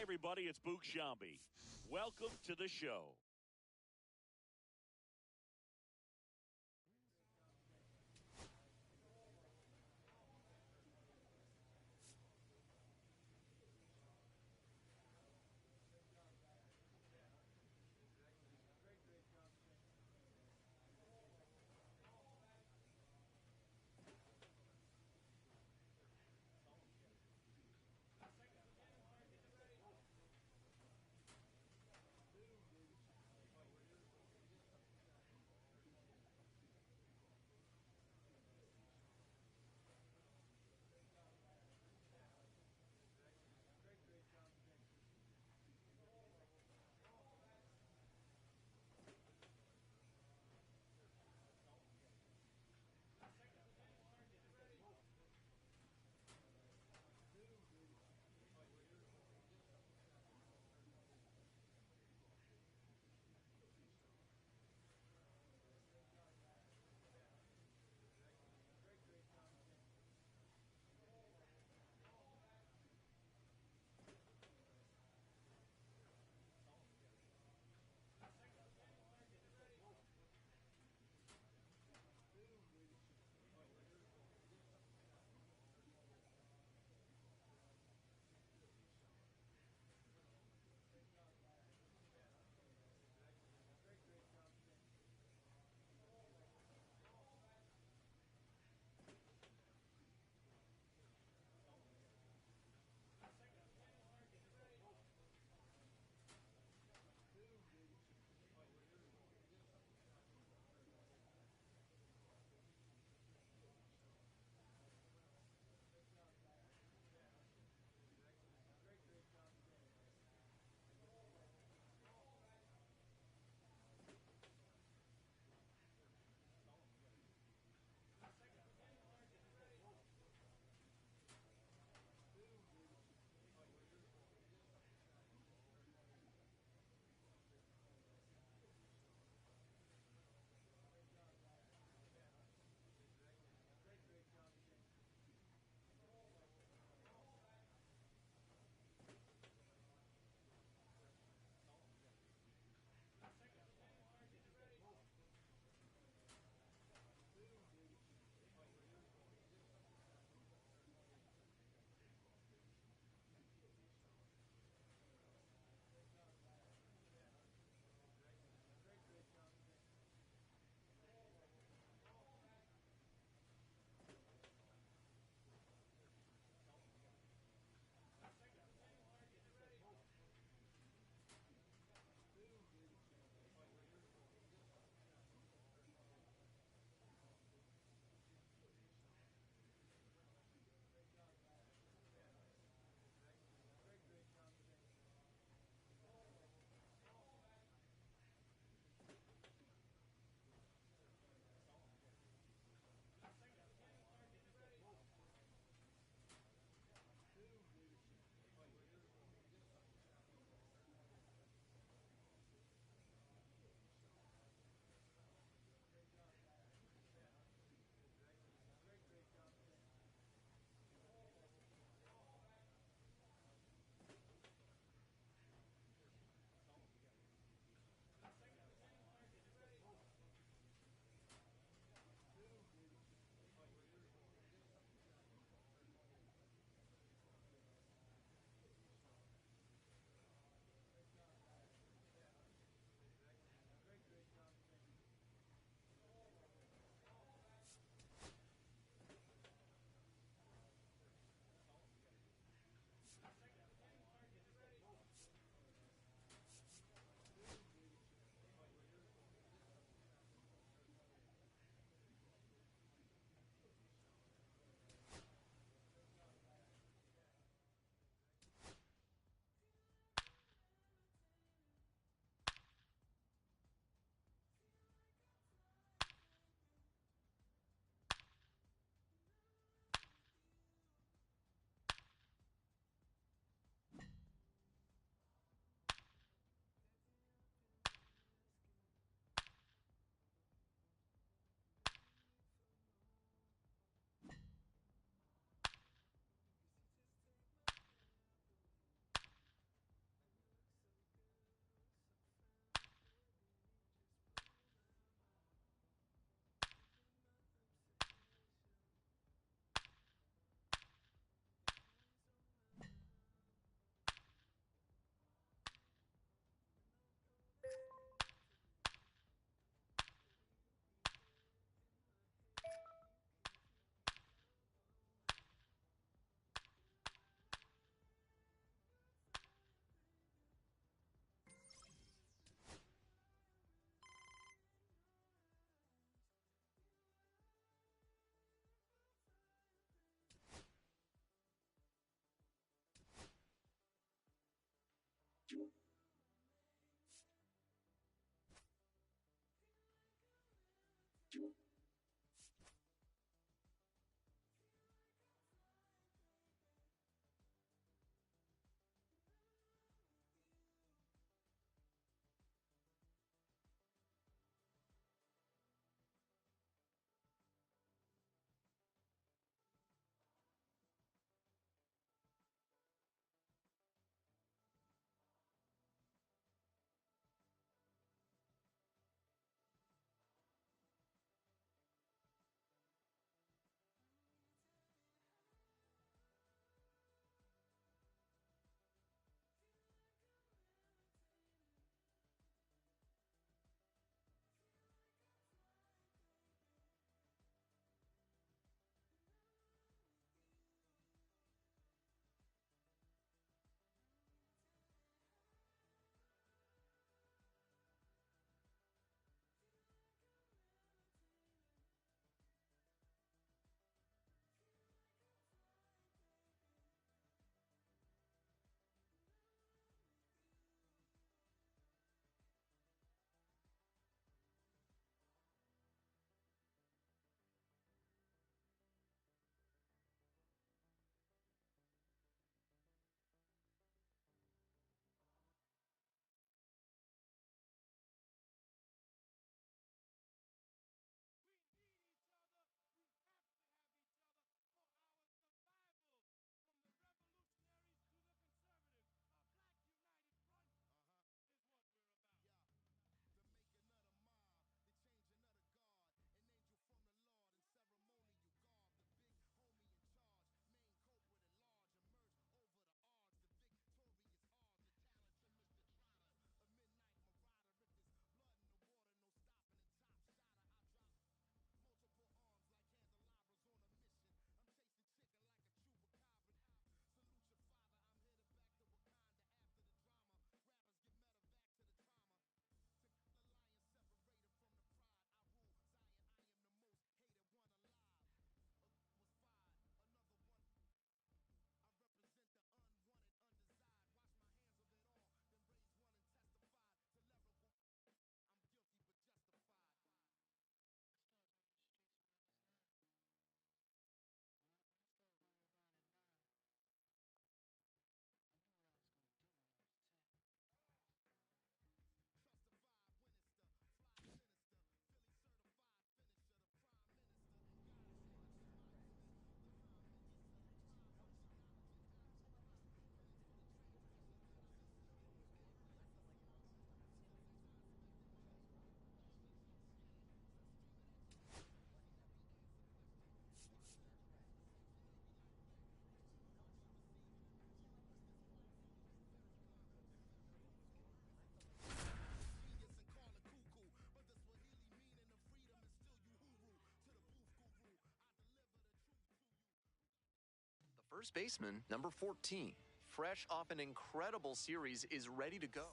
everybody. It's Boog Sciambi. Welcome to the show. First baseman, number 14, fresh off an incredible series, is ready to go.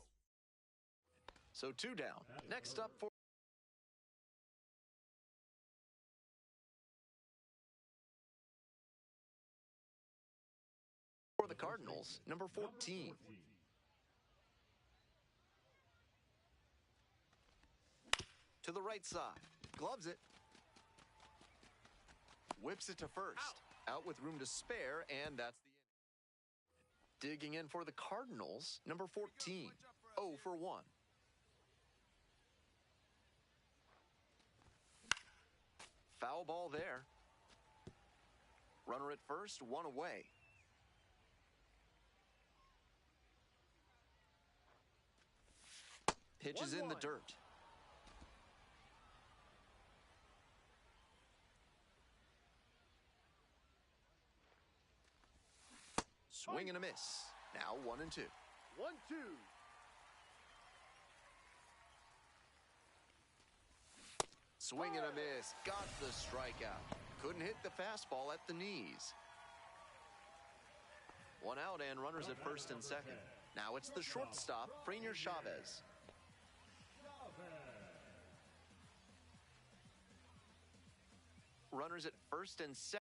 So 2 down. Next up for the Cardinals, number 14. To the right side. Gloves it. Whips it to first. Out with room to spare, and that's the inning. Digging in for the Cardinals, number 14. 0 for 1. Foul ball there. Runner at first, 1 away. Pitch is in the dirt. Swing and a miss. Now 1 and 2. 1-2. Swing and a miss. Got the strikeout. Couldn't hit the fastball at the knees. 1 out and runners at first and second. Now it's the shortstop, Frenier Chavez. Runners at first and second.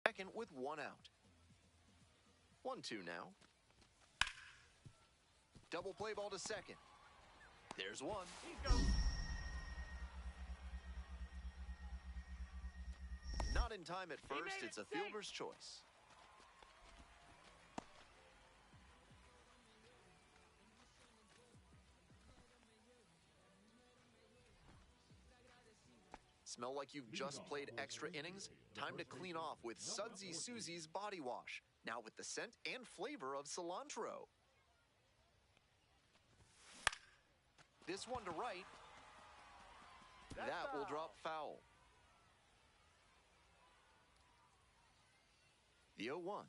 Second with 1 out. 1-2 now. Double play ball to second. There's 1. Not in time at first. It's a fielder's choice. Smell like you've just played extra innings? Time to clean off with Sudsy Susie's Body Wash. Now with the scent and flavor of cilantro. This one to right. That will drop foul. The 0-1.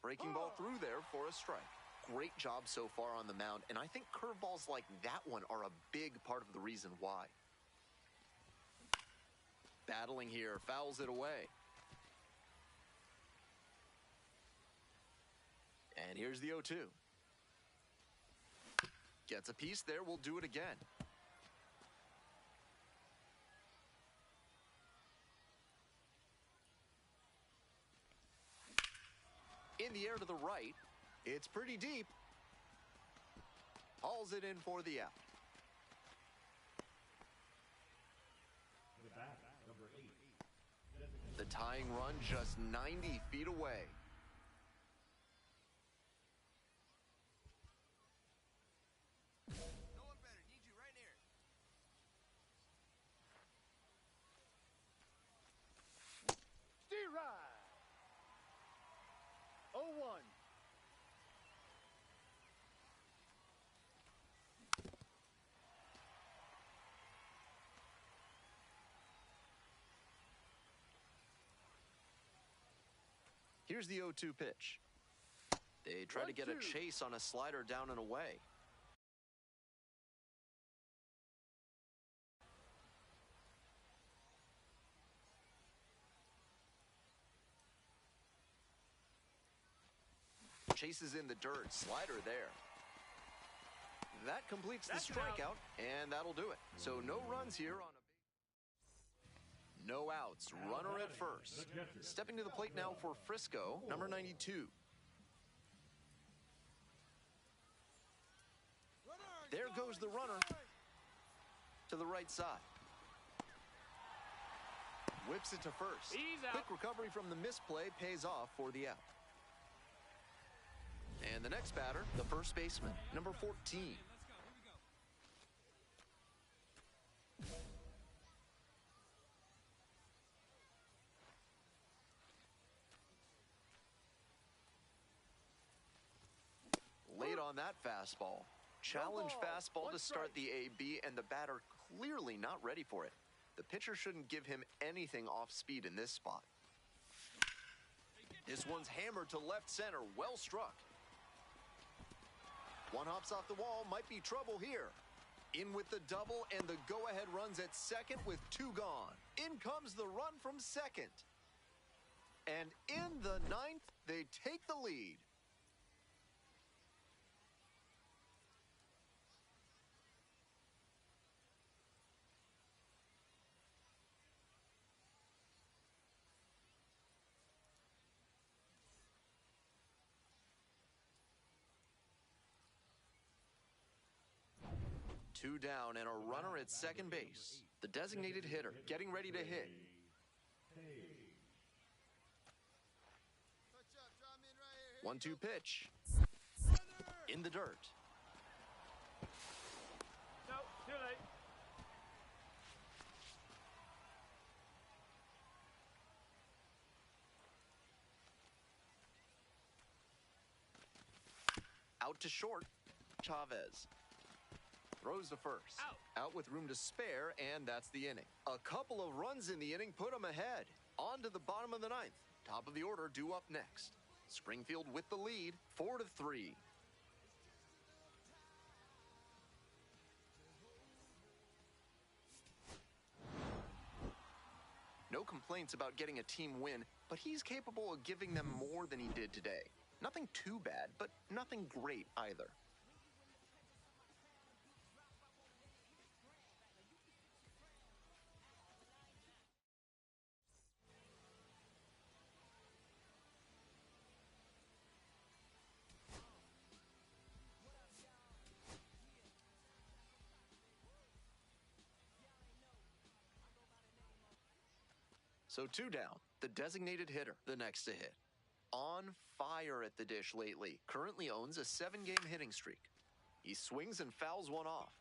Breaking ball through there for a strike. Great job so far on the mound, and I think curveballs like that one are a big part of the reason why. Battling here, fouls it away. And here's the 0-2. Gets a piece there, we'll do it again. In the air to the right. It's pretty deep. Hauls it in for the out. The tying run just 90 feet away. No one better. Need you right here. Stay right. 0-1. Here's the 0-2 pitch. They try to get a chase on a slider down and away. Chases in the dirt, slider there. That completes the strikeout, and that'll do it. So no runs here on a No outs, runner at first. Stepping to the plate now for Frisco, number 92. There goes the runner to the right side. Whips it to first. Quick recovery from the misplay pays off for the out. And the next batter, the first baseman, number 14. Late on that fastball. Challenge fastball to start the AB, and the batter clearly not ready for it. The pitcher shouldn't give him anything off speed in this spot. This one's hammered to left center. Well struck. One hops off the wall. Might be trouble here. In with the double, and the go-ahead runs at second with two gone. In comes the run from second. And in the ninth, they take the lead. Two down and a runner at second base. The designated hitter getting ready to hit. 1-2 pitch. In the dirt. No, too late. Out to short. Chavez. Throws to first. Out with room to spare, and that's the inning. A couple of runs in the inning put them ahead. On to the bottom of the ninth. Top of the order due up next. Springfield with the lead, 4-3. No complaints about getting a team win, but he's capable of giving them more than he did today. Nothing too bad, but nothing great either. So two down, the designated hitter, the next to hit. On fire at the dish lately, currently owns a 7-game hitting streak. He swings and fouls one off.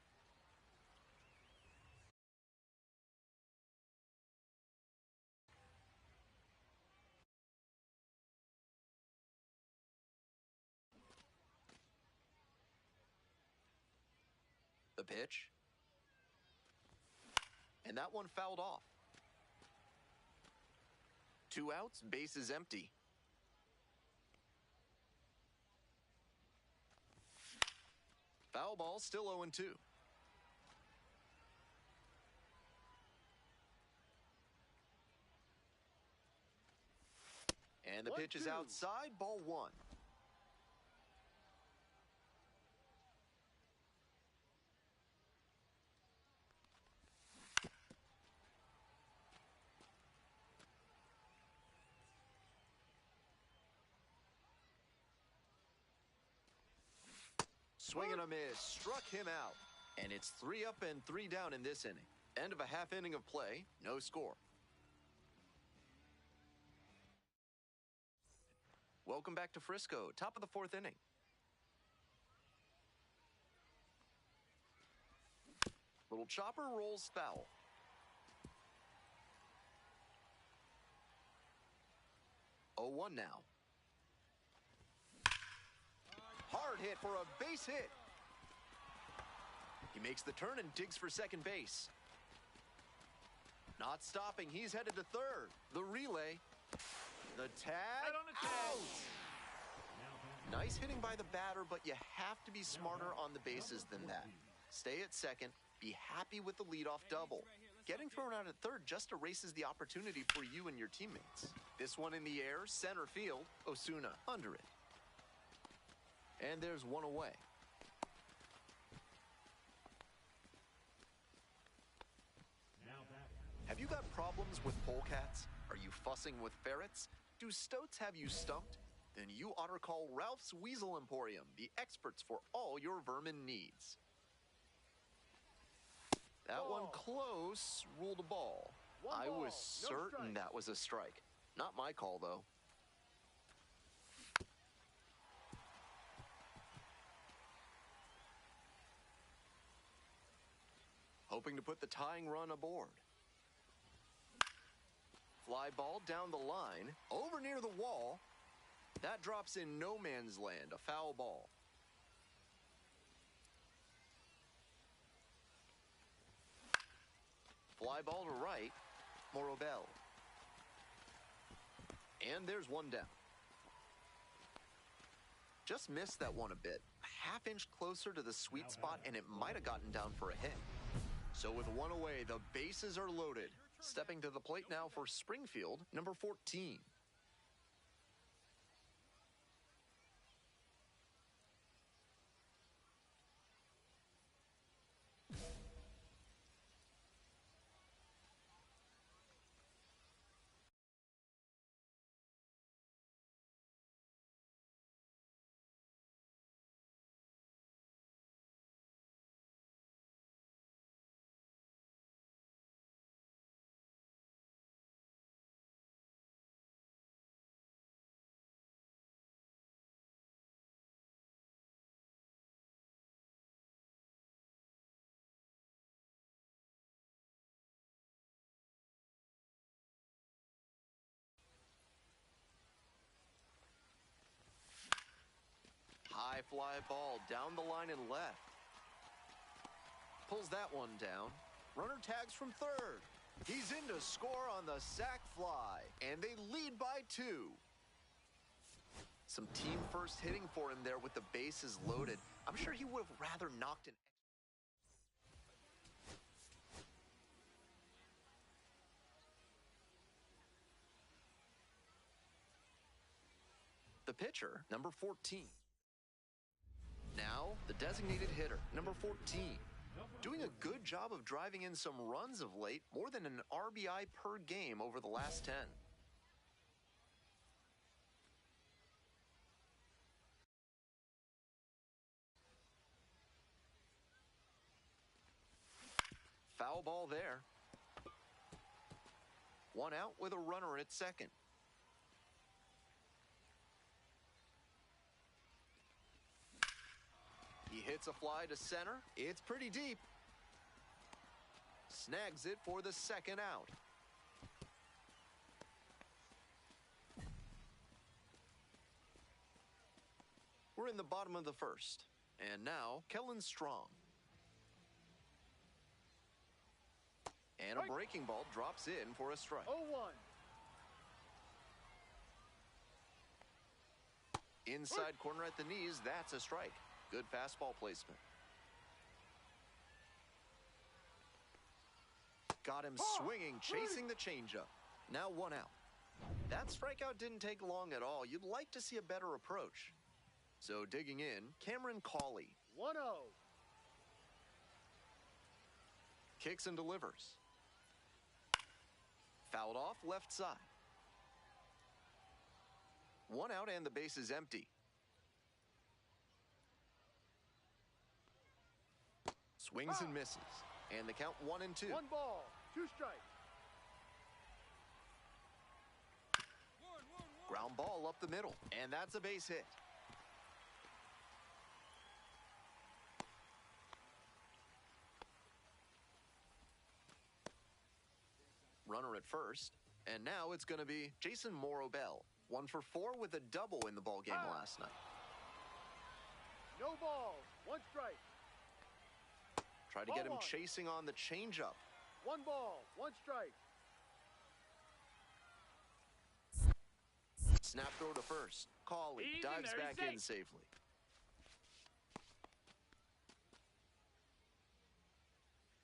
The pitch. And that one fouled off. 2 outs, base is empty. Foul ball, still 0-2. And the pitch is outside, ball 1. Swing and a miss, struck him out. And it's 3 up and 3 down in this inning. End of a half inning of play, no score. Welcome back to Frisco, top of the 4th inning. Little chopper rolls foul. Oh, 1 now. Hard hit for a base hit. He makes the turn and digs for second base. Not stopping, he's headed to third. The relay. The tag. Out! Nice hitting by the batter, but you have to be smarter on the bases than that. Stay at second, be happy with the leadoff double. Getting thrown out at third just erases the opportunity for you and your teammates. This one in the air, center field, Osuna under it. And there's one away. Have you got problems with polecats? Are you fussing with ferrets? Do stoats have you stumped? Then you ought to call Ralph's Weasel Emporium, the experts for all your vermin needs. That one close ruled a ball. I was certain that was a strike. Not my call, though. Hoping to put the tying run aboard. Fly ball down the line, over near the wall. That drops in no man's land, a foul ball. Fly ball to right, Morobel. And there's one down. Just missed that one a bit. A half inch closer to the sweet spot, and it might have gotten down for a hit. So with one away, the bases are loaded. Stepping to the plate now for Springfield, number 14. High fly ball down the line and left. Pulls that one down. Runner tags from third. He's in to score on the sac fly, and they lead by 2. Some team first hitting for him there with the bases loaded. I'm sure he would have rather knocked an... The pitcher, number 14. Now, the designated hitter, number 14. Doing a good job of driving in some runs of late, more than an RBI per game over the last 10. Foul ball there. One out with a runner at second. He hits a fly to center. It's pretty deep. Snags it for the second out. We're in the bottom of the first. And now, Kellen Strong. And a breaking ball drops in for a strike. 0-1. Inside corner at the knees, that's a strike. Good fastball placement. Got him swinging, chasing the changeup. Now one out. That strikeout didn't take long at all. You'd like to see a better approach. So digging in, Cameron Cawley. 1-0. Kicks and delivers. Fouled off left side. One out and the base is empty. Swings and misses. And the count 1-2. 1 ball, 2 strikes. Ground ball up the middle. And that's a base hit. Runner at first. And now it's going to be Jason Morobel. 1 for 4 with a double in the ballgame last night. No balls, 1 strike. Try to get him chasing on the changeup. 1 ball, 1 strike. Snap throw to first. Cawley dives back in safely.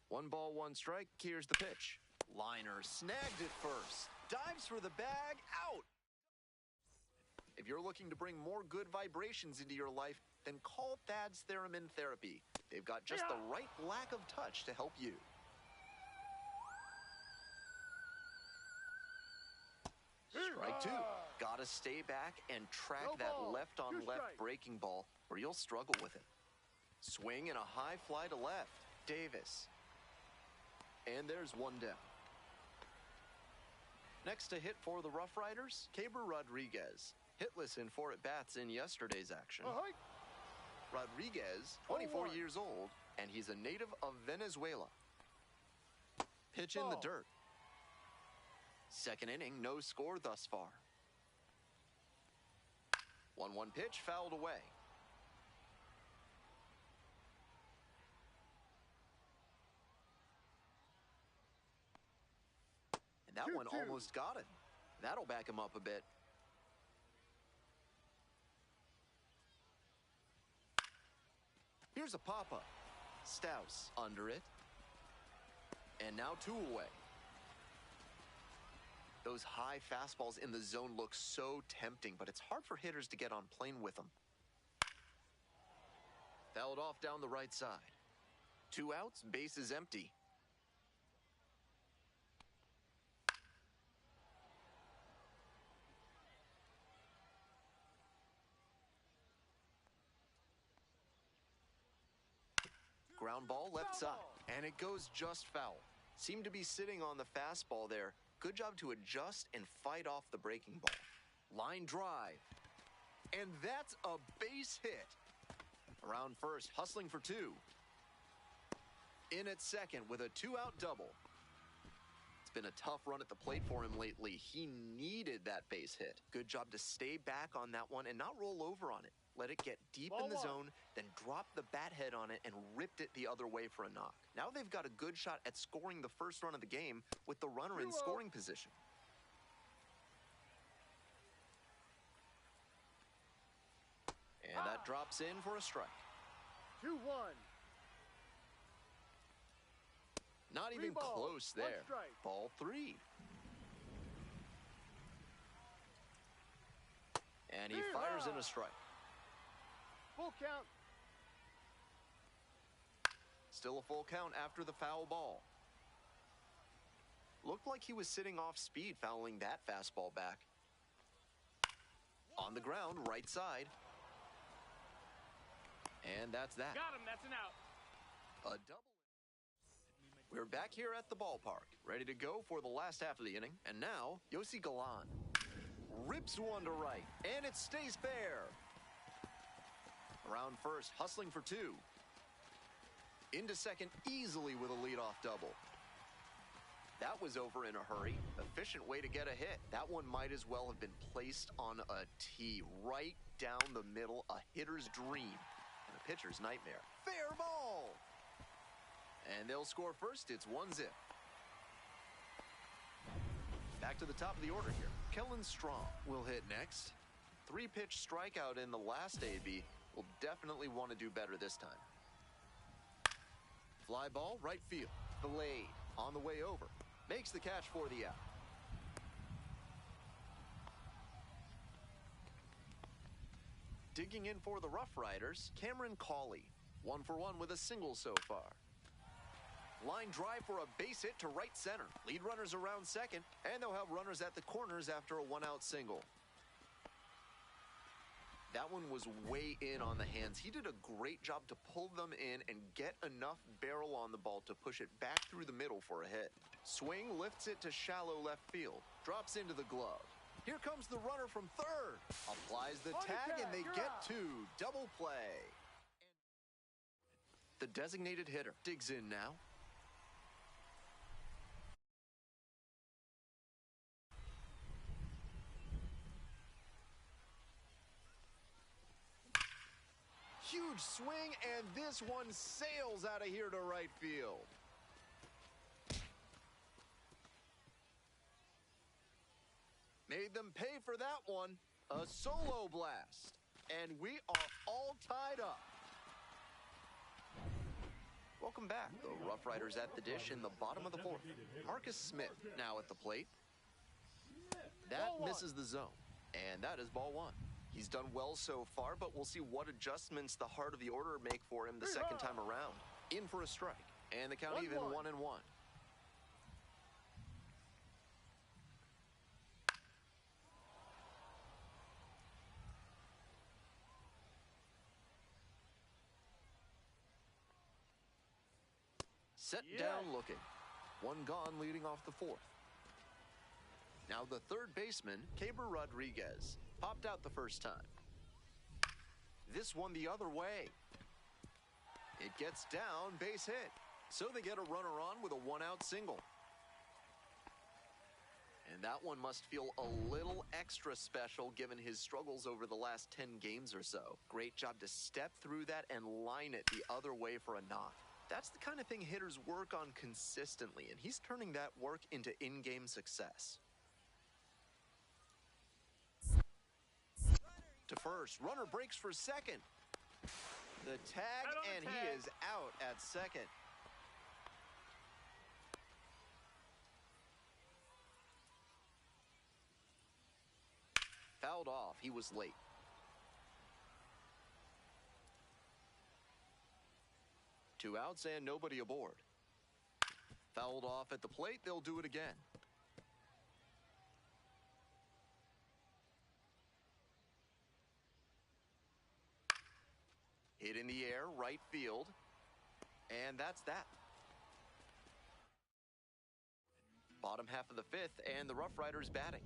One ball, 1 strike. Here's the pitch. Liner snagged it first. Dives for the bag. Out. If you're looking to bring more good vibrations into your life, then call Thad's Theremin Therapy. They've got just the right lack of touch to help you. 2. Gotta stay back and track No that ball. left-on-left 2 strikes. breaking ball, or you'll struggle with it. Swing and a high fly to left. Davis. And there's one down. Next to hit for the Rough Riders, Keber Rodriguez. Hitless in 4 at-bats in yesterday's action. Rodriguez, 24 0-1. years old, and he's a native of Venezuela. Pitch in the Ball. dirt. Second inning, no score thus far. 1-1 pitch fouled away. And that 2-2. one almost got it. That'll back him up a bit. Here's a pop-up. Stouse under it. And now 2 away. Those high fastballs in the zone look so tempting, but it's hard for hitters to get on plane with them. Fouled off down the right side. 2 outs, bases empty. Ground ball left side, and it goes just foul. Seemed to be sitting on the fastball there. Good job to adjust and fight off the breaking ball. Line drive. And that's a base hit. Around first, hustling for 2. In at second with a 2-out double. It's been a tough run at the plate for him lately. He needed that base hit. Good job to stay back on that one and not roll over on it. Let it get deep in the zone, then drop the bat head on it and ripped it the other way for a knock. Now they've got a good shot at scoring the first run of the game with the runner in scoring position. And that drops in for a strike. 2-1. Not even balls, close 1 there. strike. Ball 3. And he fires in a strike. Full count. Still a full count after the foul ball. Looked like he was sitting off speed, fouling that fastball back. On the ground, right side. And that's that. Got him, that's an out. A double. We're back here at the ballpark, ready to go for the last half of the inning. And now, Yossi Galan rips one to right, and it stays fair. Around first, hustling for 2. Into second easily with a leadoff double. That was over in a hurry. Efficient way to get a hit. That one might as well have been placed on a tee right down the middle. A hitter's dream and a pitcher's nightmare. Fair ball. And they'll score first. It's 1-0. Back to the top of the order here. Kellen Strong will hit next. 3-pitch strikeout in the last AB. Will definitely want to do better this time. Fly ball, right field. Delayed. On the way over. Makes the catch for the out. Digging in for the Rough Riders, Cameron Cawley. 1 for 1 with a single so far. Line drive for a base hit to right center. Lead runners around second, and they'll have runners at the corners after a 1-out single. That one was way in on the hands. He did a great job to pull them in and get enough barrel on the ball to push it back through the middle for a hit. Swing lifts it to shallow left field. Drops into the glove. Here comes the runner from third. Applies the tag and they get 2. Double play. The designated hitter digs in now. Huge swing, and this one sails out of here to right field. Made them pay for that one. A solo blast. And we are all tied up. Welcome back. The Rough Riders at the dish in the bottom of the 4th. Marcus Smith now at the plate. That misses the zone. And that is ball 1. He's done well so far, but we'll see what adjustments the heart of the order make for him the second time around. In for a strike. And the count even 1-1. Set down looking. One gone leading off the fourth. Now the third baseman, Keber Rodriguez, popped out the first time. This one the other way. It gets down, base hit. So they get a runner on with a one-out single. And that one must feel a little extra special given his struggles over the last 10 games or so. Great job to step through that and line it the other way for a knock. That's the kind of thing hitters work on consistently, and he's turning that work into in-game success. To first, runner breaks for second. The tag, and he is out at second. Fouled off, he was late. Two outs and nobody aboard. Fouled off at the plate, they'll do it again. Hit in the air, right field. And that's that. Bottom half of the fifth, and the Rough Riders batting.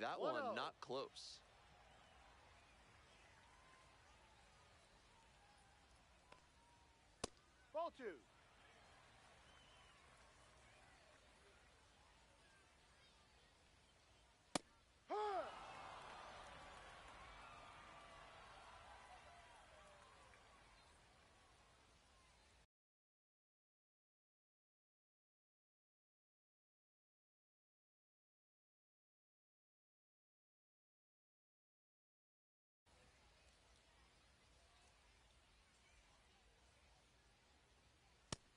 That one not close. Ball two.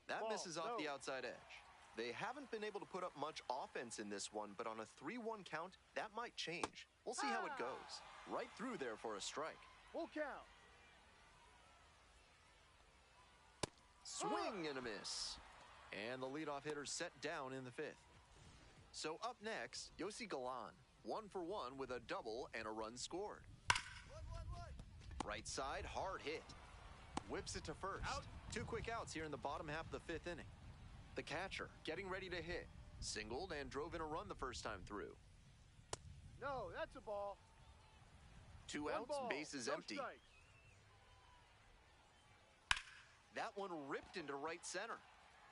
That misses off the outside edge. They haven't been able to put up much offense in this one, but on a 3-1 count, that might change. We'll see how it goes. Right through there for a strike. Full count. Swing and a miss. And the leadoff hitter set down in the fifth. So up next, Yossi Galan. 1 for 1 with a double and a run scored. Right side, hard hit. Whips it to first. Out. 2 quick outs here in the bottom half of the fifth inning. The catcher getting ready to hit. Singled and drove in a run the first time through. No, that's a ball. 2 outs, bases empty. Strikes. That one ripped into right center.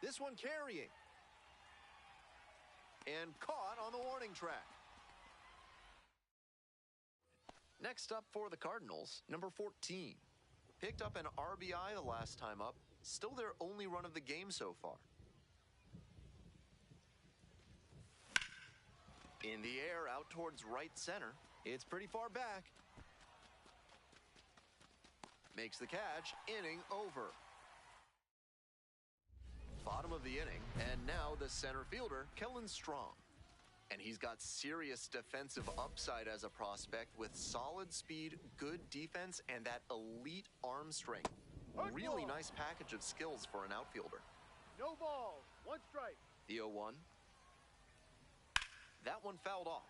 This one carrying. And caught on the warning track. Next up for the Cardinals, number 14. Picked up an RBI the last time up. Still their only run of the game so far. In the air, out towards right center. It's pretty far back. Makes the catch. Inning over. Bottom of the inning, and now the center fielder, Kellen Strong. And he's got serious defensive upside as a prospect with solid speed, good defense, and that elite arm strength. Really nice package of skills for an outfielder. No balls, 1 strike. The 0-1. That one fouled off.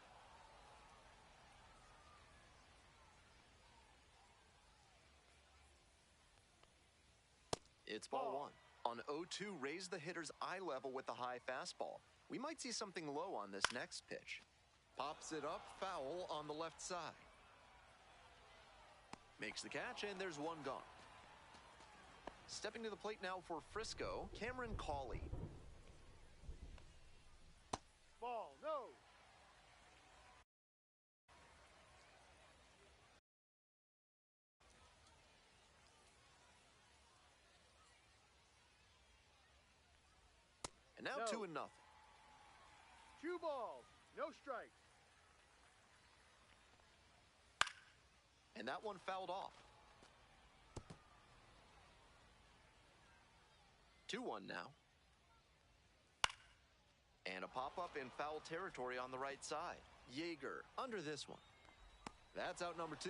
It's ball 1. On 0-2, raise the hitter's eye level with the high fastball. We might see something low on this next pitch. Pops it up, foul on the left side. Makes the catch, and there's one gone. Stepping to the plate now for Frisco, Cameron Cawley. Ball, no. And now 2-0. 2 balls, no strikes. And that one fouled off. 2-1 now. And a pop-up in foul territory on the right side. Yeager under this one. That's out number 2.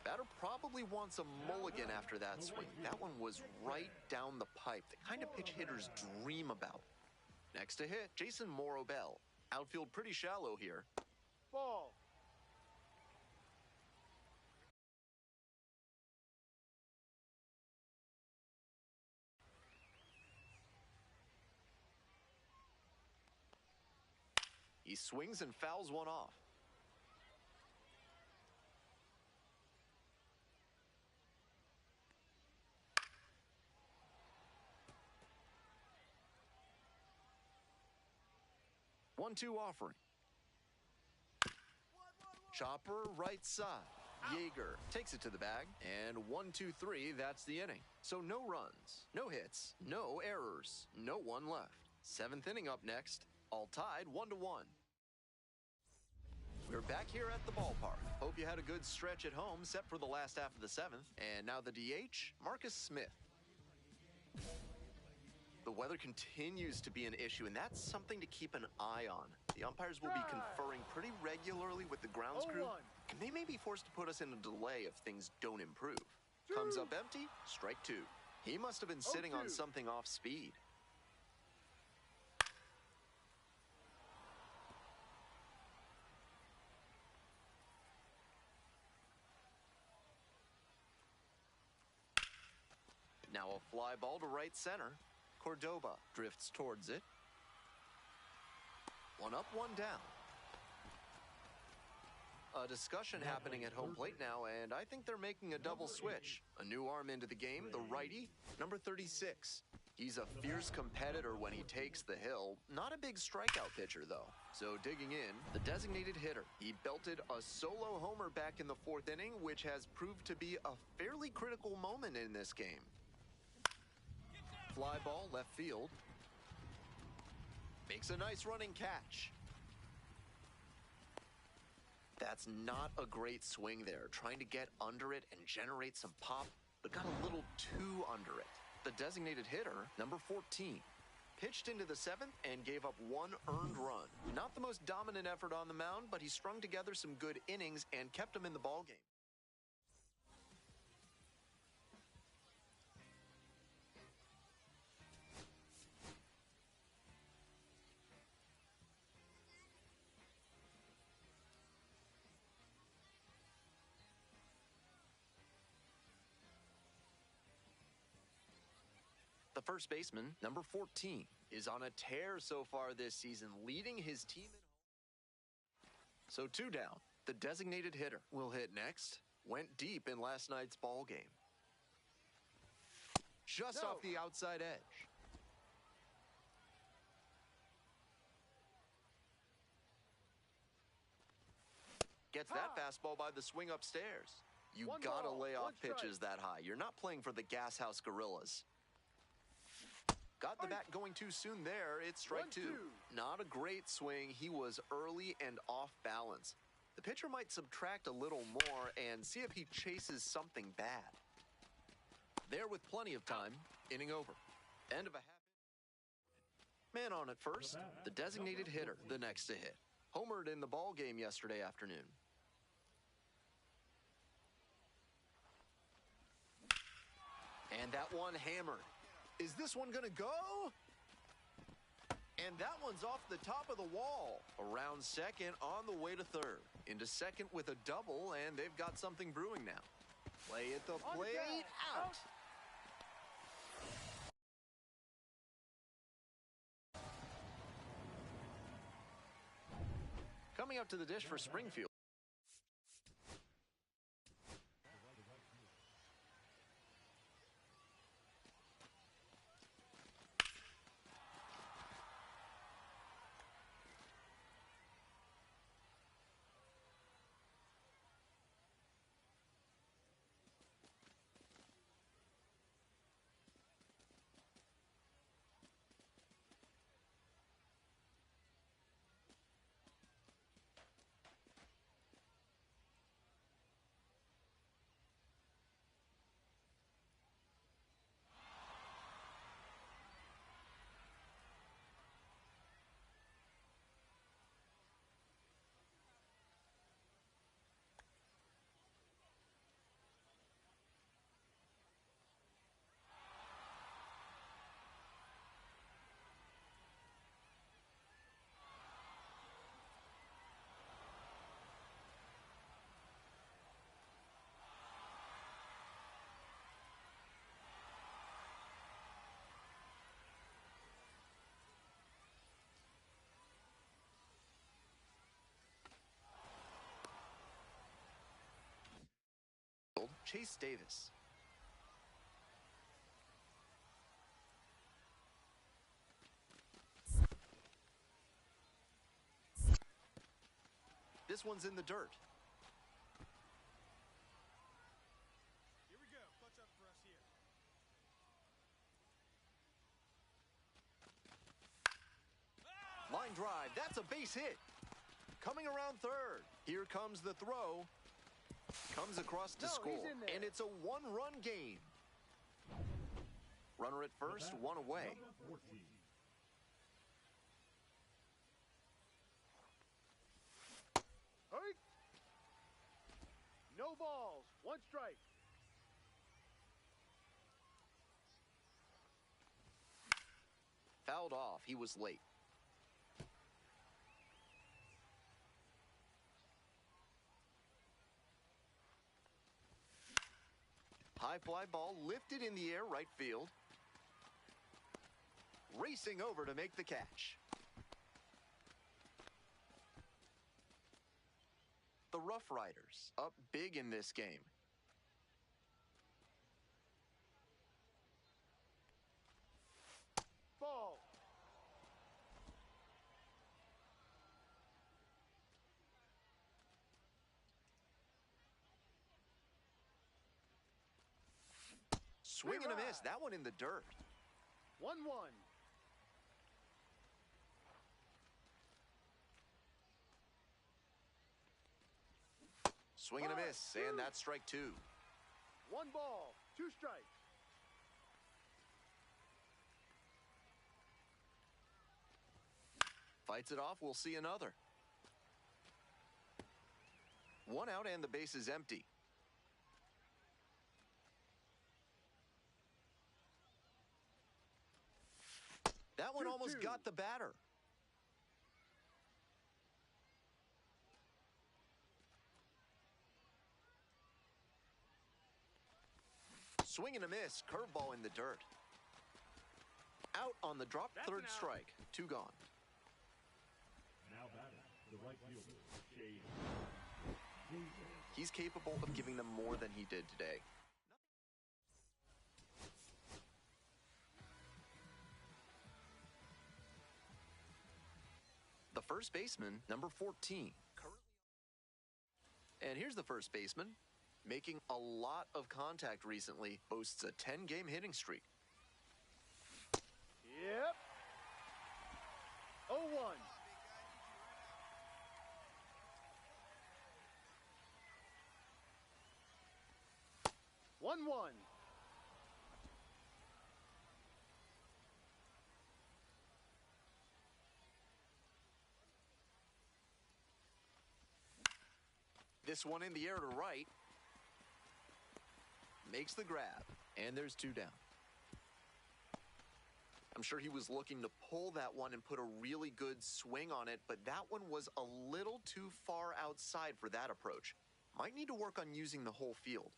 Batter probably wants a mulligan after that swing. That one was right down the pipe. The kind of pitch hitters dream about. Next to hit, Jason Morobel. Outfield pretty shallow here. Ball. swings and fouls one off. One-two offering. Chopper right side. Yeager takes it to the bag, and 1-2-3, that's the inning. So no runs, no hits, no errors, no one left. Seventh inning up next, all tied 1-1. We're back here at the ballpark. Hope you had a good stretch at home, set for the last half of the seventh. And now the DH, Marcus Smith. The weather continues to be an issue, and that's something to keep an eye on. The umpires will be conferring pretty regularly with the grounds crew, and they may be forced to put us in a delay if things don't improve. Comes up empty, strike two. He must have been sitting on something off speed. Now a fly ball to right center. Cordoba drifts towards it. One up, one down. A discussion happening at home plate now, and I think they're making a double switch. A new arm into the game, the righty, number 36. He's a fierce competitor when he takes the hill. Not a big strikeout pitcher, though. So digging in, the designated hitter. He belted a solo homer back in the fourth inning, which has proved to be a fairly critical moment in this game. Fly ball left field. Makes a nice running catch. That's not a great swing there. Trying to get under it and generate some pop, but got a little too under it. The designated hitter, number 14, pitched into the seventh and gave up one earned run. Not the most dominant effort on the mound, but he strung together some good innings and kept him in the ballgame. The first baseman, number 14, is on a tear so far this season, leading his team at home. So two down. The designated hitter will hit next. Went deep in last night's ball game. Just off the outside edge. Gets that fastball by the swing upstairs. You gotta lay off pitches that high. You're not playing for the Gas House Gorillas. Got the bat going too soon there. It's strike two. Not a great swing. He was early and off balance. The pitcher might subtract a little more and see if he chases something bad. There with plenty of time. Inning over. End of a half. Man on at first. The designated hitter, the next to hit. Homered in the ball game yesterday afternoon. And that one hammered. Is this one gonna go? And that one's off the top of the wall. Around second, on the way to third. Into second with a double, and they've got something brewing now. Play at the plate, out. Coming up to the dish for Springfield. Chase Davis. This one's in the dirt. Here we go. Clutch up for us here. Line drive. That's a base hit. Coming around third. Here comes the throw. Comes across to score. And it's a one-run game. Runner at first, one away. Hurry. No balls. One strike. Fouled off. He was late. High fly ball lifted in the air, right field. Racing over to make the catch. The Rough Riders up big in this game. Ball. Swing and a miss. That one in the dirt. 1-1. Swing and a miss, and that's strike two. 1 ball. 2 strikes. Fights it off. We'll see another. 1 out and the base is empty. That one almost got the batter. Swing and a miss. Curveball in the dirt. Out on the drop. Third strike. 2 gone. Now batting, the right fielder, Shade. He's capable of giving them more than he did today. The first baseman, number 14. And here's the first baseman, making a lot of contact recently, boasts a 10-game hitting streak. Yep. 0-1. One. This one in the air to right. Makes the grab, and there's 2 down. I'm sure he was looking to pull that one and put a really good swing on it, but that one was a little too far outside for that approach. Might need to work on using the whole field.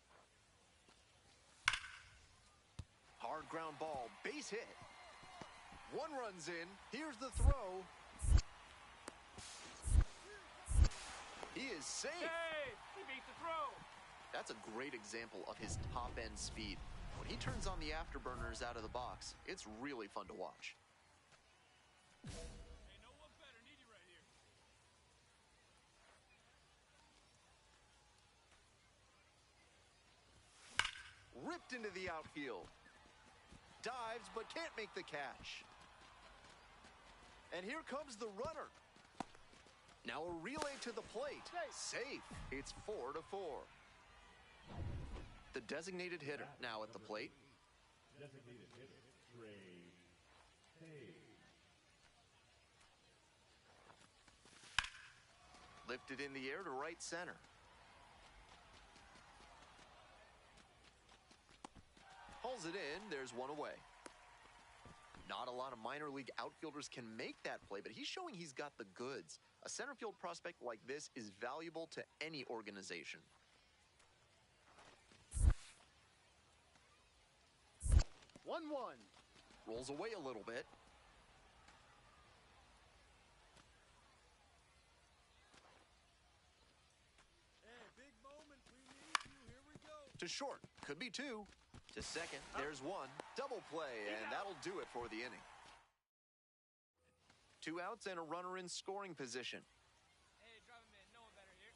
Hard ground ball, base hit. 1 runs in. Here's the throw. He is safe. Hey, he beat the throw. That's a great example of his top-end speed. When he turns on the afterburners out of the box, it's really fun to watch. Hey, no one better. Need you right here. Ripped into the outfield. Dives, but can't make the catch. And here comes the runner. Now a relay to the plate. Safe. It's 4-4. The designated hitter now at the plate. Designated hitter, Trey. Lifted in the air to right center. Hauls it in. There's 1 away. Not a lot of minor league outfielders can make that play, but he's showing he's got the goods. A center field prospect like this is valuable to any organization. 1-1. Rolls away a little bit. Hey, big moment. We need you. Here we go. To short, could be two. To second, there's one. Double play, and that'll do it for the inning. 2 outs and a runner in scoring position. Hey, drive him in. No one better here.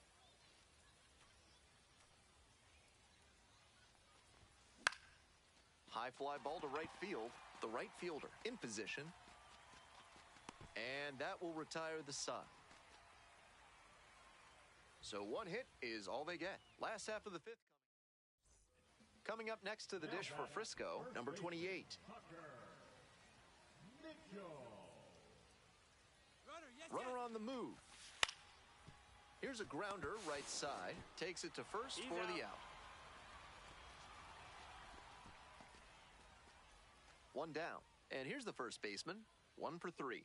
High fly ball to right field. The right fielder in position. And that will retire the side. So 1 hit is all they get. Last half of the 5th. Coming up next to the dish for Frisco, number 28. Runner on the move. Here's a grounder right side. Takes it to first for the out. 1 down. And here's the first baseman. 1 for 3.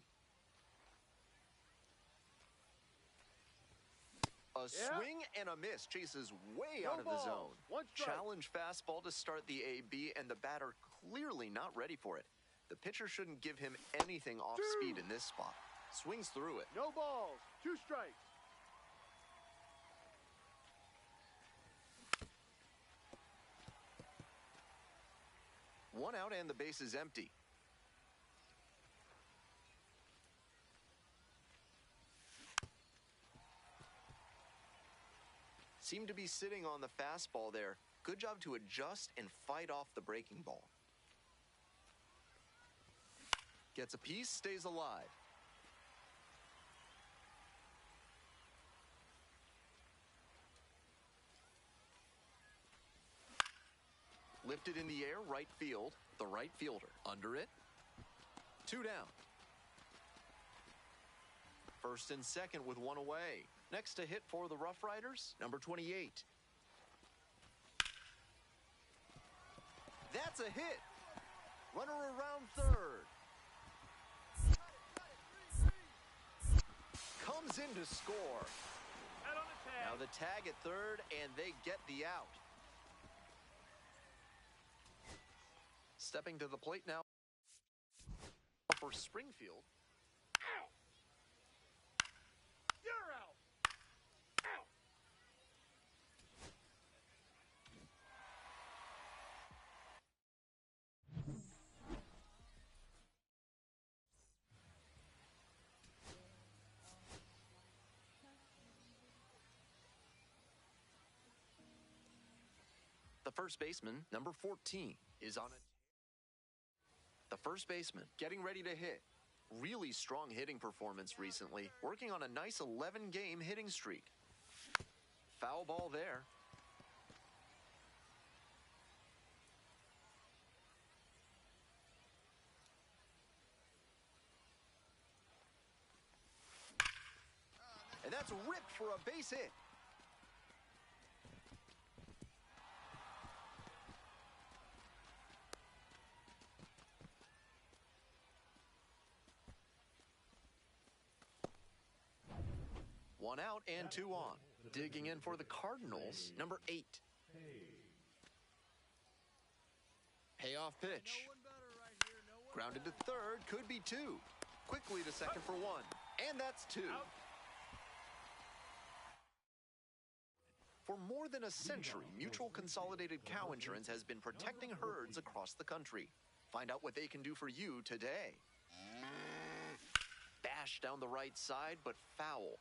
A swing and a miss. Chases way out of the zone. Challenge fastball to start the AB, and the batter clearly not ready for it. The pitcher shouldn't give him anything off speed in this spot. Swings through it. No balls. 2 strikes. One out and the base is empty. Seemed to be sitting on the fastball there. Good job to adjust and fight off the breaking ball. Gets a piece, stays alive. Lifted in the air, right field. The right fielder under it. 2 down. First and second with 1 away. Next to hit for the Rough Riders, number 28. That's a hit. Runner around third. Comes in to score. Now the tag at third, and they get the out. Stepping to the plate now for Springfield. You're out. The first baseman, number 14, is on it. The first baseman getting ready to hit. Really strong hitting performance recently, working on a nice 11-game hitting streak. Foul ball there. And that's ripped for a base hit. One out and 2 on. Digging in for the Cardinals, number 8. Payoff pitch. Grounded to third, could be 2. Quickly to second for 1. And that's 2. For more than a century, Mutual Consolidated Cow Insurance has been protecting herds across the country. Find out what they can do for you today. Bash down the right side, but foul.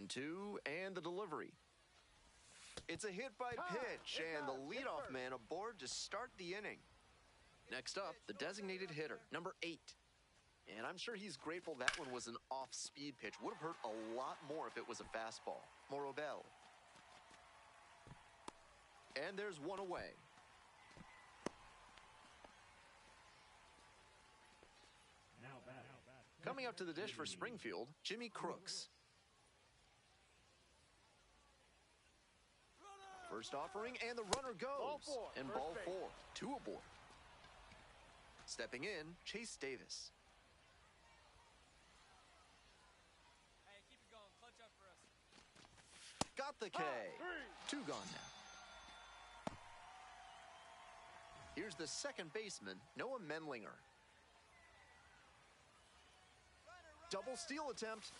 0-2, and the delivery. It's a hit by pitch, and the leadoff man aboard to start the inning. Next up, the designated hitter, number 8. And I'm sure he's grateful that one was an off-speed pitch. Would have hurt a lot more if it was a fastball. Morobel. And there's one away. Coming up to the dish for Springfield, Jimmy Crooks. First offering, and the runner goes. And ball 4, 2 aboard. Stepping in, Chase Davis. Hey, keep it going. Clutch up for us. Got the K. 2 gone now. Here's the second baseman, Noah Menlinger. Double steal attempt.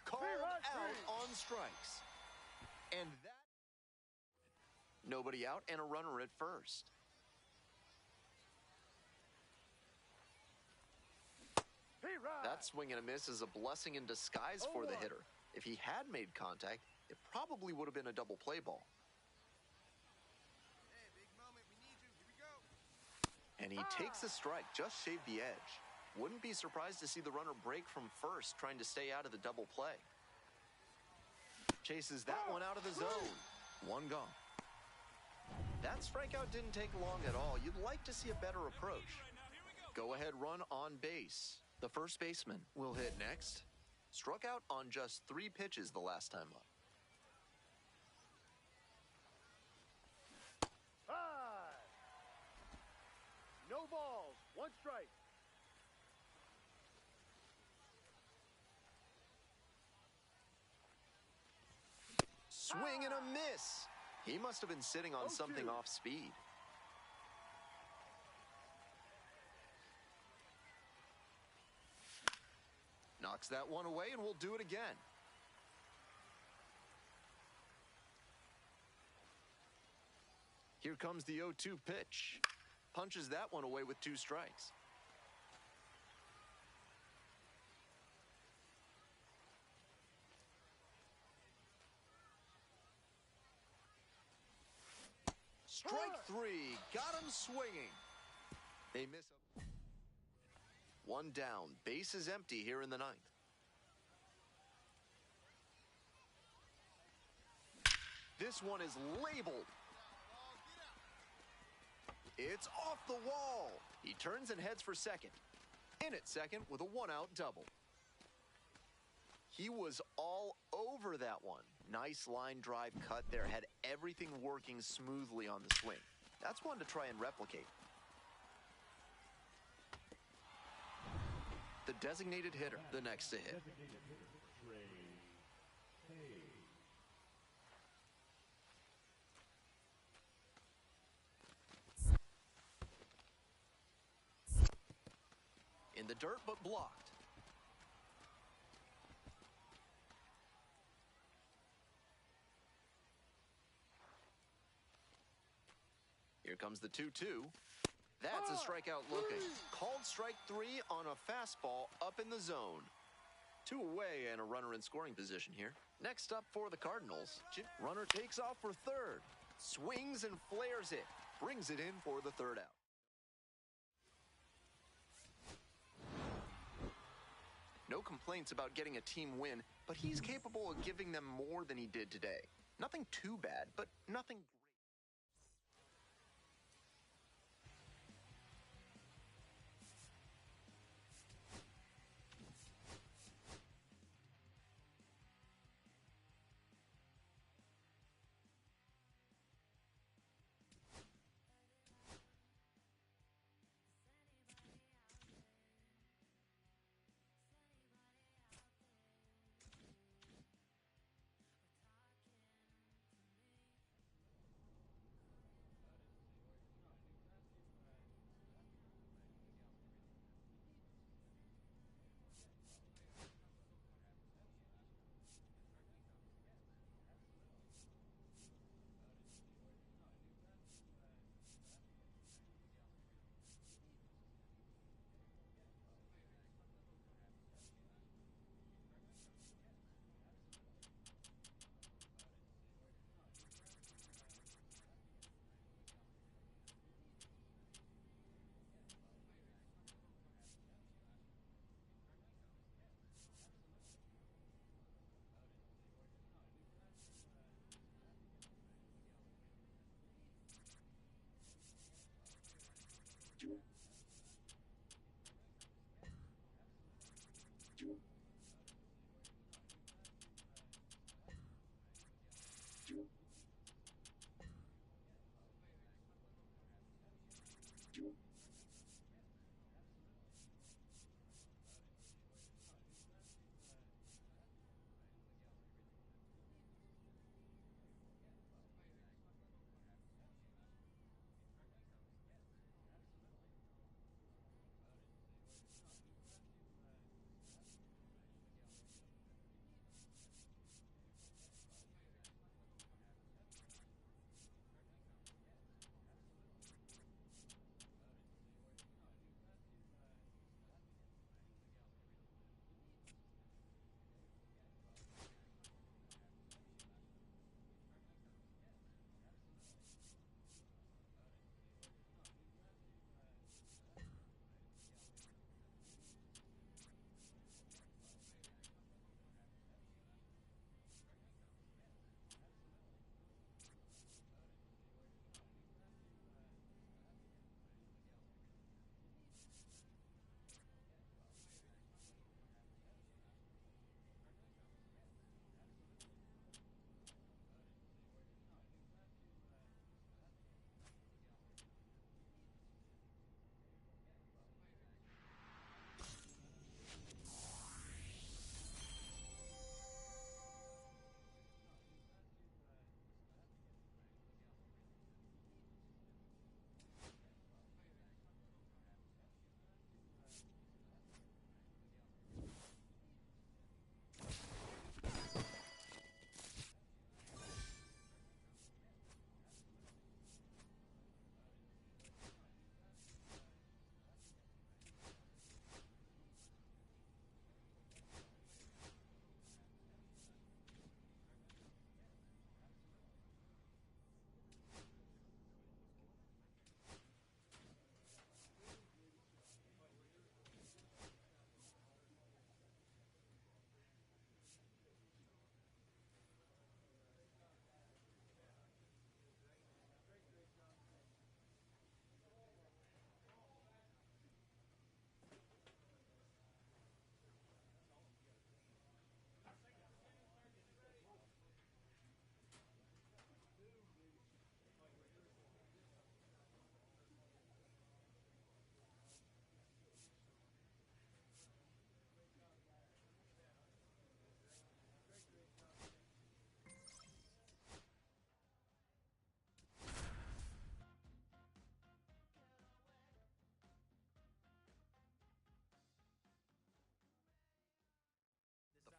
Called out on strikes. And that... Nobody out and a runner at first. That swing and a miss is a blessing in disguise for the hitter. If he had made contact, it probably would have been a double play ball. Hey, big moment. We need you. Here we go. And he takes a strike, just shaved the edge. Wouldn't be surprised to see the runner break from first, trying to stay out of the double play. Chases that one out of the zone. 1 gone. That strikeout didn't take long at all. You'd like to see a better approach. Go ahead run on base. The first baseman will hit next. Struck out on just 3 pitches the last time up. No balls, 1 strike. Swing and a miss. He must have been sitting on something off speed. Knocks that one away, and we'll do it again. Here comes the 0-2 pitch. Punches that one away with 2 strikes. Strike 3. Got him swinging. They miss a... 1 down. Base is empty here in the 9th. This one is labeled. It's off the wall. He turns and heads for second. In at second with a 1-out double. He was all over that one. Nice line drive cut there. Had everything working smoothly on the swing. That's one to try and replicate. The designated hitter, the next to hit. In the dirt, but blocked. Here comes the 2-2. That's a strikeout looking. Called strike 3 on a fastball up in the zone. 2 away and a runner in scoring position here. Next up for the Cardinals, runner takes off for third. Swings and flares it. Brings it in for the 3rd out. No complaints about getting a team win, but he's capable of giving them more than he did today. Nothing too bad, but nothing great.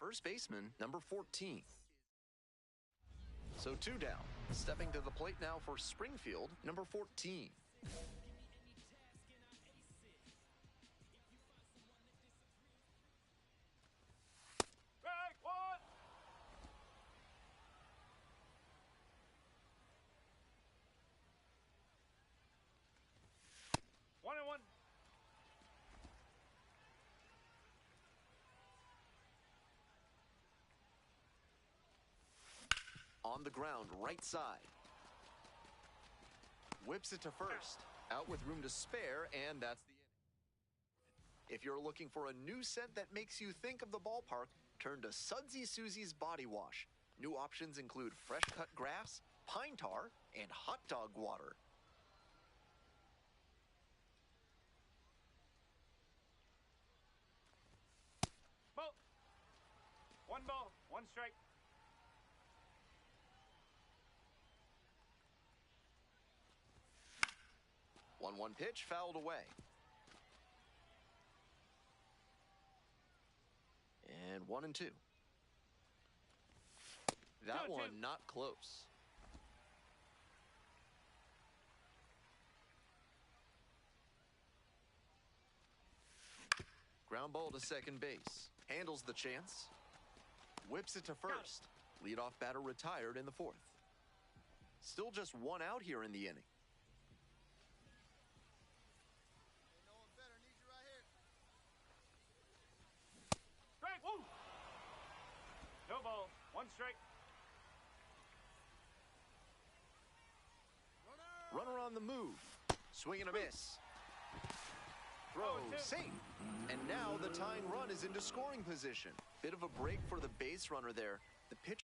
First baseman, number 14. So 2 down. Stepping to the plate now for Springfield, number 14. Strike one. 1-1. On the ground, right side. Whips it to first. Out with room to spare, and that's the inning. If you're looking for a new scent that makes you think of the ballpark, turn to Sudsy Susie's Body Wash. New options include fresh cut grass, pine tar, and hot dog water. Ball. 1 ball, 1 strike. One pitch, fouled away. And 1-2. That 2-2. one not close. Ground ball to second base. Handles the chance. Whips it to first. Leadoff batter retired in the 4th. Still just 1 out here in the inning. Strike. Woo. No ball, 1 strike. Runner on the move. Swing and a miss. Throw, 0-2. safe. And now the tying run is into scoring position. Bit of a break for the base runner there. The pitcher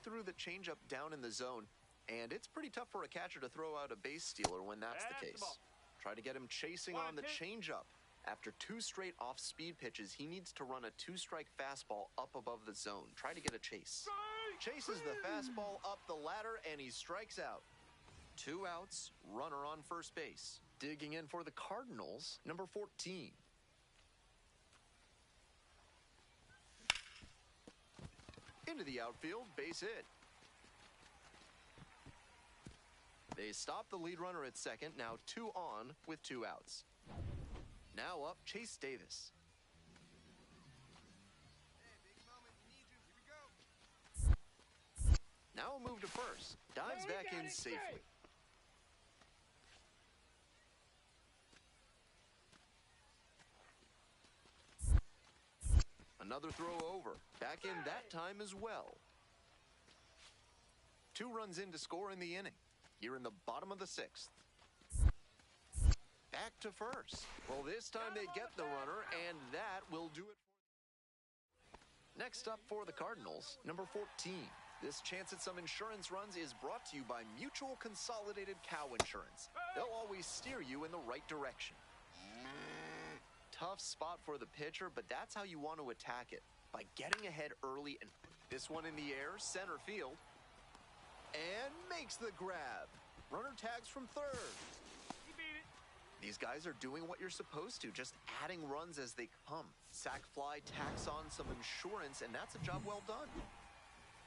threw the changeup down in the zone, and it's pretty tough for a catcher to throw out a base stealer when that's the That's the case. ball. Try to get him chasing 1-2. on the changeup. After 2 straight off-speed pitches, he needs to run a 2-strike fastball up above the zone. Try to get a chase. Strike. Chases the fastball up the ladder, and he strikes out. 2 outs, runner on first base. Digging in for the Cardinals, number 14. Into the outfield, base hit. They stop the lead runner at second, now 2 on with 2 outs. Now up, Chase Davis. Now a move to first. Dives back in safely. Another throw over. Back in that time as well. 2 runs in to score in the inning. Here in the bottom of the 6th. Back to first. Well, this time they get the runner, and that will do it. Next up for the Cardinals, number 14. This chance at some insurance runs is brought to you by Mutual Consolidated Cow Insurance. They'll always steer you in the right direction. Tough spot for the pitcher, but that's how you want to attack it, by getting ahead early and put this one in the air, center field, and makes the grab. Runner tags from third. He beat it. These guys are doing what you're supposed to, just adding runs as they come. Sac fly tacks on some insurance, and that's a job well done.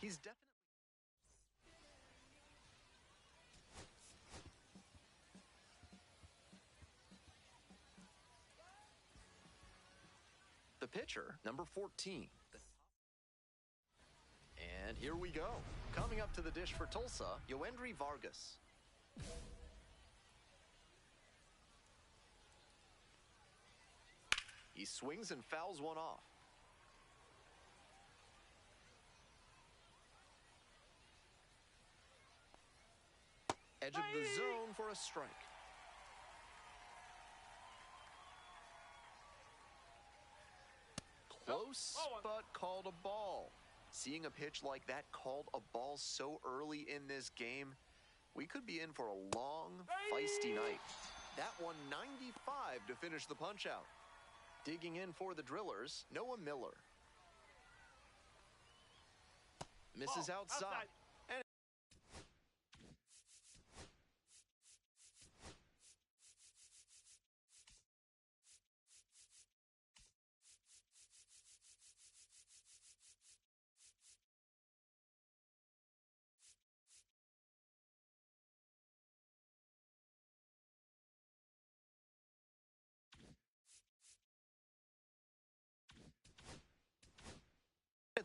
He's definitely... The pitcher, number 14. And here we go. Coming up to the dish for Tulsa, Yoendry Vargas. He swings and fouls one off. Edge of the zone for a strike. Close, but called a ball. Seeing a pitch like that called a ball so early in this game, we could be in for a long, feisty night. That one 95 to finish the punch-out. Digging in for the Drillers, Noah Miller. Misses outside. And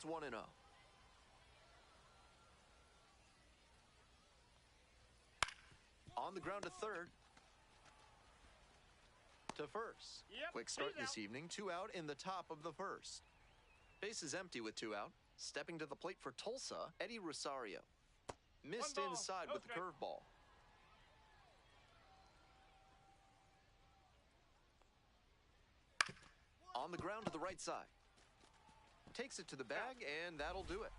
it's 1-0. On the ground to third. To first. Yep, Quick start he's this out. evening. 2 out in the top of the first. Base is empty with 2 out. Stepping to the plate for Tulsa, Eddie Rosario. Missed One ball, inside no with the strike. curveball. On the ground to the right side. Takes it to the bag, and that'll do it.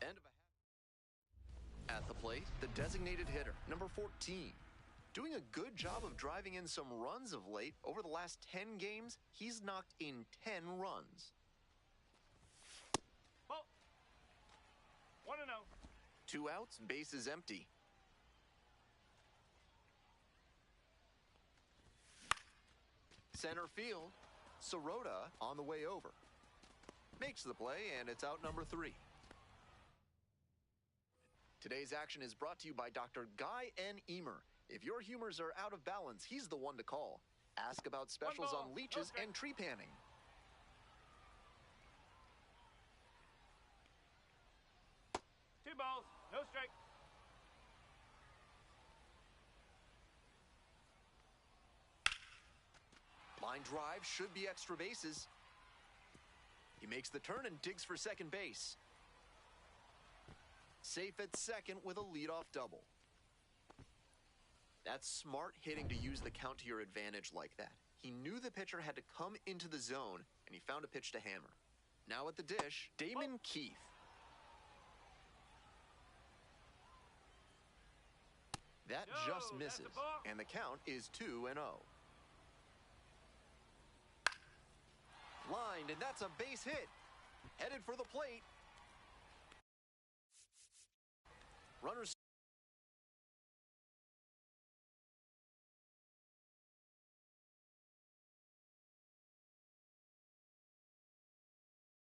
End of a half. At the plate, the designated hitter, number 14. Doing a good job of driving in some runs of late. Over the last 10 games, he's knocked in 10 runs. Ball. 1-0. 2 outs, base is empty. Center field, Sirota on the way over. Makes the play, and it's out number 3. Today's action is brought to you by Dr. Guy N. Emer. If your humors are out of balance, he's the one to call. Ask about specials ball, on leeches no strike. and tree panning. Two balls, no strike. Line drive should be extra bases. He makes the turn and digs for second base. Safe at second with a leadoff double. That's smart hitting to use the count to your advantage like that. He knew the pitcher had to come into the zone, and he found a pitch to hammer. Now at the dish, Damon Keith. That No, just that's a misses, ball. and the count is 2-0. Lined, and that's a base hit. Headed for the plate. Runners